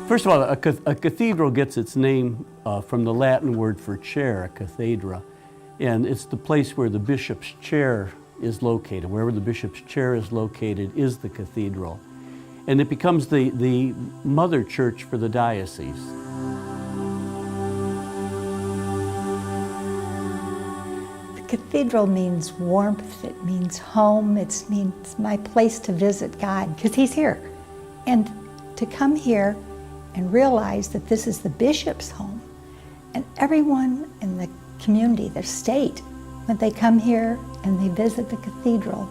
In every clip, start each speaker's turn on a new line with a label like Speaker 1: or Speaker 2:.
Speaker 1: First of all, a cathedral gets its name from the Latin word for chair, a cathedra, and it's the place where the bishop's chair is located. Wherever the bishop's chair is located is the cathedral. And it becomes the mother church for the diocese.
Speaker 2: The cathedral means warmth, it means home, it means my place to visit God, because He's here. And to come here and realize that this is the bishop's home, and everyone in the community, the state, when they come here and they visit the cathedral,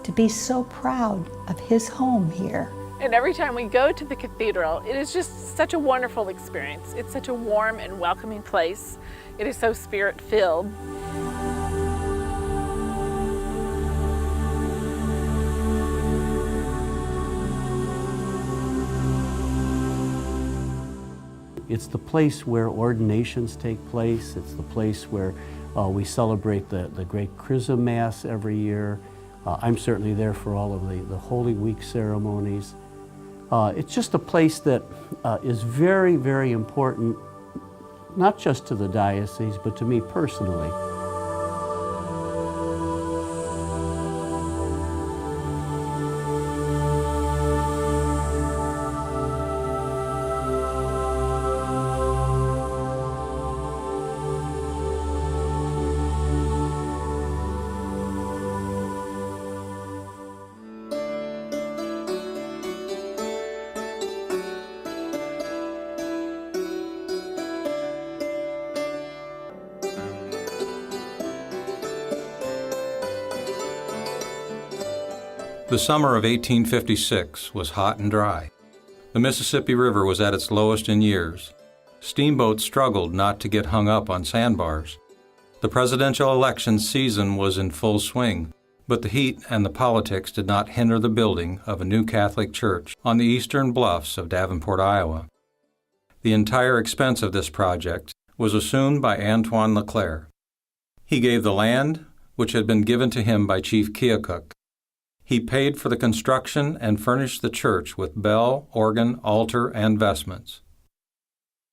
Speaker 2: to be so proud of his home here.
Speaker 3: And every time we go to the cathedral, it is just such a wonderful experience. It's such a warm and welcoming place. It is so spirit-filled.
Speaker 1: It's the place where ordinations take place. It's the place where we celebrate the Great Chrism Mass every year. I'm certainly there for all of the Holy Week ceremonies. It's just a place that is very, very important, not just to the diocese, but to me personally.
Speaker 4: The summer of 1856 was hot and dry. The Mississippi River was at its lowest in years. Steamboats struggled not to get hung up on sandbars. The presidential election season was in full swing, but the heat and the politics did not hinder the building of a new Catholic church on the eastern bluffs of Davenport, Iowa. The entire expense of this project was assumed by Antoine Leclerc. He gave the land, which had been given to him by Chief Keokuk. He paid for the construction and furnished the church with bell, organ, altar, and vestments.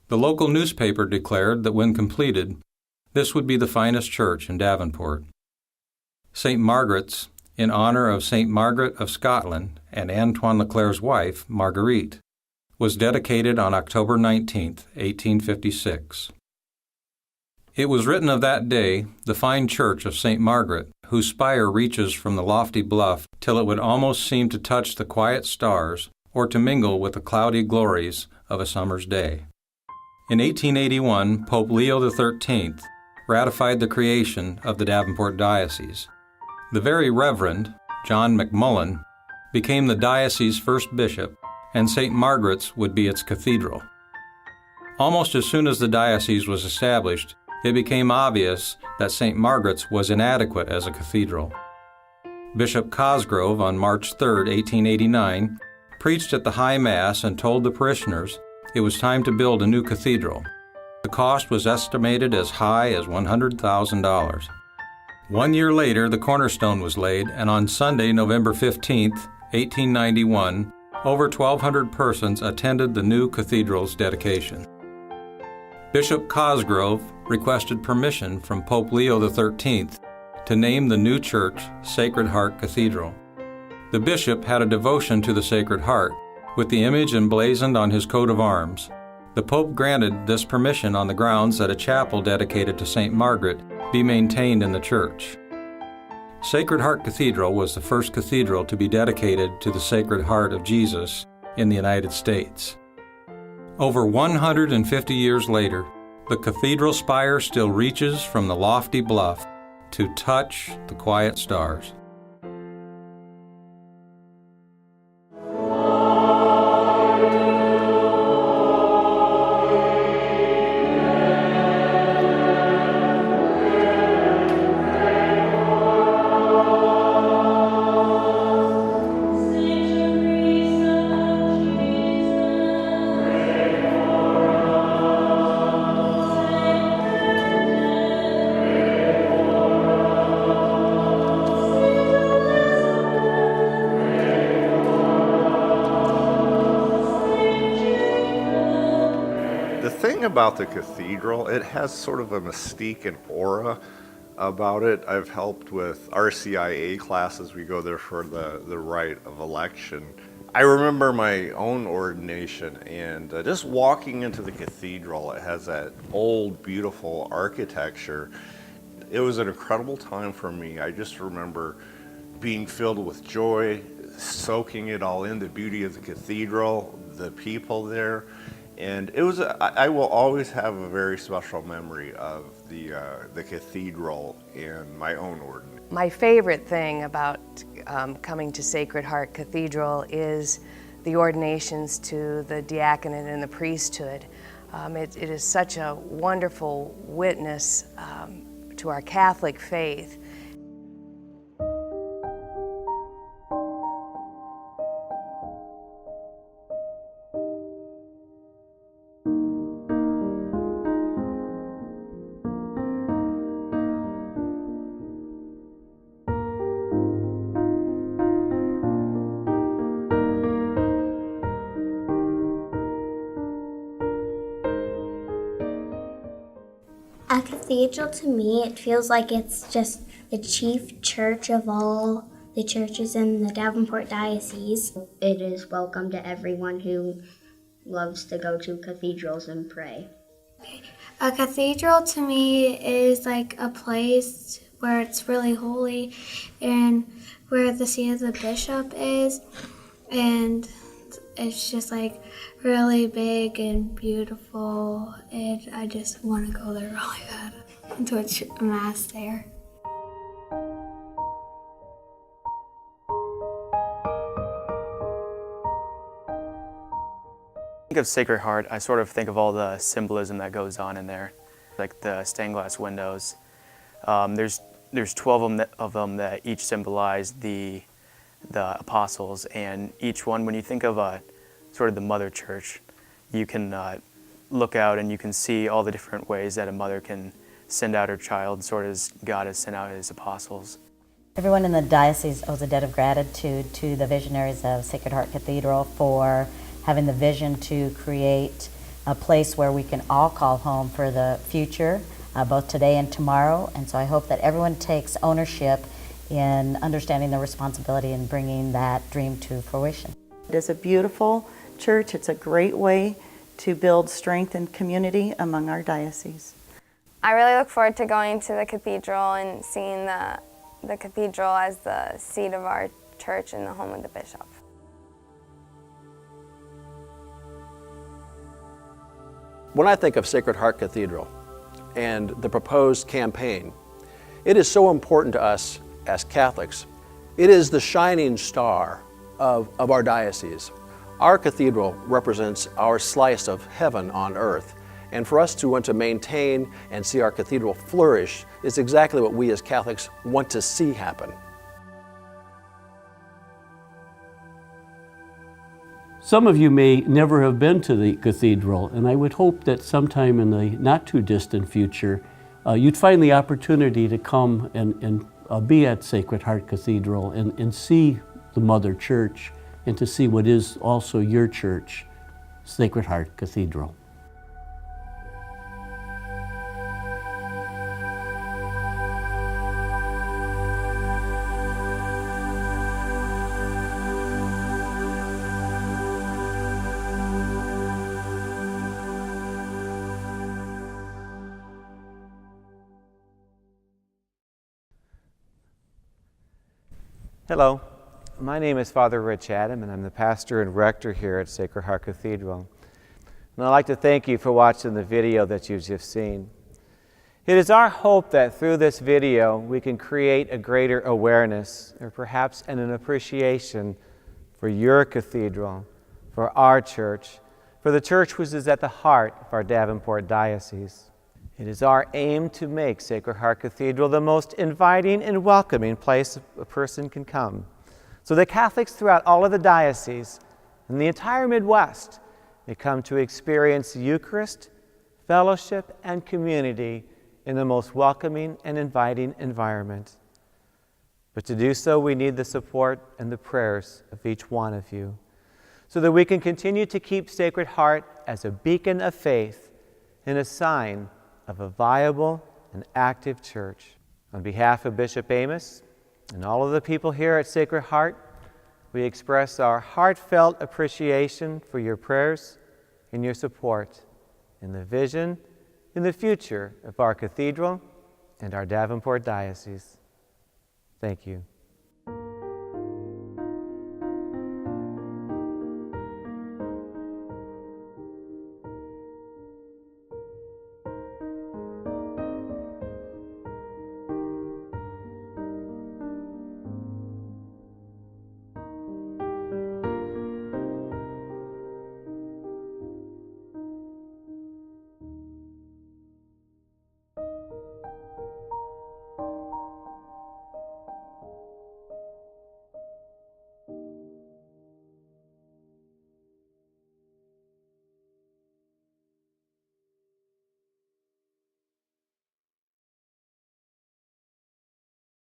Speaker 4: The local newspaper declared that when completed, this would be the finest church in Davenport. St. Margaret's, in honor of St. Margaret of Scotland and Antoine Leclerc's wife, Marguerite, was dedicated on October 19, 1856. It was written of that day, the fine church of St. Margaret, whose spire reaches from the lofty bluff till it would almost seem to touch the quiet stars or to mingle with the cloudy glories of a summer's day. In 1881, Pope Leo XIII ratified the creation of the Davenport Diocese. The Very Reverend John McMullen became the diocese's first bishop, and St. Margaret's would be its cathedral. Almost as soon as the diocese was established, it became obvious that St. Margaret's was inadequate as a cathedral. Bishop Cosgrove, on March 3, 1889, preached at the High Mass and told the parishioners it was time to build a new cathedral. The cost was estimated as high as $100,000. 1 year later, the cornerstone was laid, and on Sunday, November 15, 1891, over 1,200 persons attended the new cathedral's dedication. Bishop Cosgrove requested permission from Pope Leo XIII to name the new church Sacred Heart Cathedral. The bishop had a devotion to the Sacred Heart, with the image emblazoned on his coat of arms. The Pope granted this permission on the grounds that a chapel dedicated to St. Margaret be maintained in the church. Sacred Heart Cathedral was the first cathedral to be dedicated to the Sacred Heart of Jesus in the United States. Over 150 years later, the cathedral spire still reaches from the lofty bluff to touch the quiet stars.
Speaker 5: about the cathedral, it has sort of a mystique and aura about it. I've helped with RCIA classes. We go there for the rite of election. I remember my own ordination, and just walking into the cathedral, it has that old, beautiful architecture. It was an incredible time for me. I just remember being filled with joy, soaking it all in, the beauty of the cathedral, the people there. And it was, I will always have a very special memory of the cathedral and my own ordination.
Speaker 6: My favorite thing about coming to Sacred Heart Cathedral is the ordinations to the diaconate and the priesthood. It is such a wonderful witness to our Catholic faith.
Speaker 7: A cathedral, to me, it feels like it's just the chief church of all the churches in the Davenport Diocese. It is welcome to everyone who loves to go to cathedrals and pray.
Speaker 8: A cathedral to me is like a place where it's really holy and where the seat of the bishop is, and it's just like really big and beautiful, and I just want to go there really bad and to a mass there.
Speaker 9: Think of Sacred Heart, I sort of think of all the symbolism that goes on in there, like the stained glass windows. There's 12 of them that each symbolize the apostles, and each one, when you think of sort of the mother church, you can look out and you can see all the different ways that a mother can send out her child, sort of as God has sent out his apostles.
Speaker 10: Everyone in the diocese owes a debt of gratitude to the visionaries of Sacred Heart Cathedral for having the vision to create a place where we can all call home for the future, both today and tomorrow. And so I hope that everyone takes ownership in understanding the responsibility in bringing that dream to fruition.
Speaker 11: It is a beautiful church. It's a great way to build strength and community among our diocese.
Speaker 12: I really look forward to going to the cathedral and seeing the cathedral as the seat of our church and the home of the bishop.
Speaker 13: When I think of Sacred Heart Cathedral and the proposed campaign, it is so important to us as Catholics. It is the shining star of our diocese. Our cathedral represents our slice of heaven on earth, and for us to want to maintain and see our cathedral flourish is exactly what we as Catholics want to see happen.
Speaker 1: Some of you may never have been to the cathedral, and I would hope that sometime in the not too distant future, you'd find the opportunity to come and be at Sacred Heart Cathedral and see the Mother Church, and to see what is also your church, Sacred Heart Cathedral.
Speaker 14: Hello, my name is Father Rich Adam, and I'm the pastor and rector here at Sacred Heart Cathedral. And I'd like to thank you for watching the video that you've just seen. It is our hope that through this video we can create a greater awareness, or perhaps an appreciation for your cathedral, for our church, for the church which is at the heart of our Davenport Diocese. It is our aim to make Sacred Heart Cathedral the most inviting and welcoming place a person can come, so that Catholics throughout all of the diocese and the entire Midwest may come to experience the Eucharist, fellowship, and community in the most welcoming and inviting environment. But to do so, we need the support and the prayers of each one of you, so that we can continue to keep Sacred Heart as a beacon of faith and a sign of a viable and active church. On behalf of Bishop Amos and all of the people here at Sacred Heart, we express our heartfelt appreciation for your prayers and your support in the vision and the future of our cathedral and our Davenport Diocese. Thank you.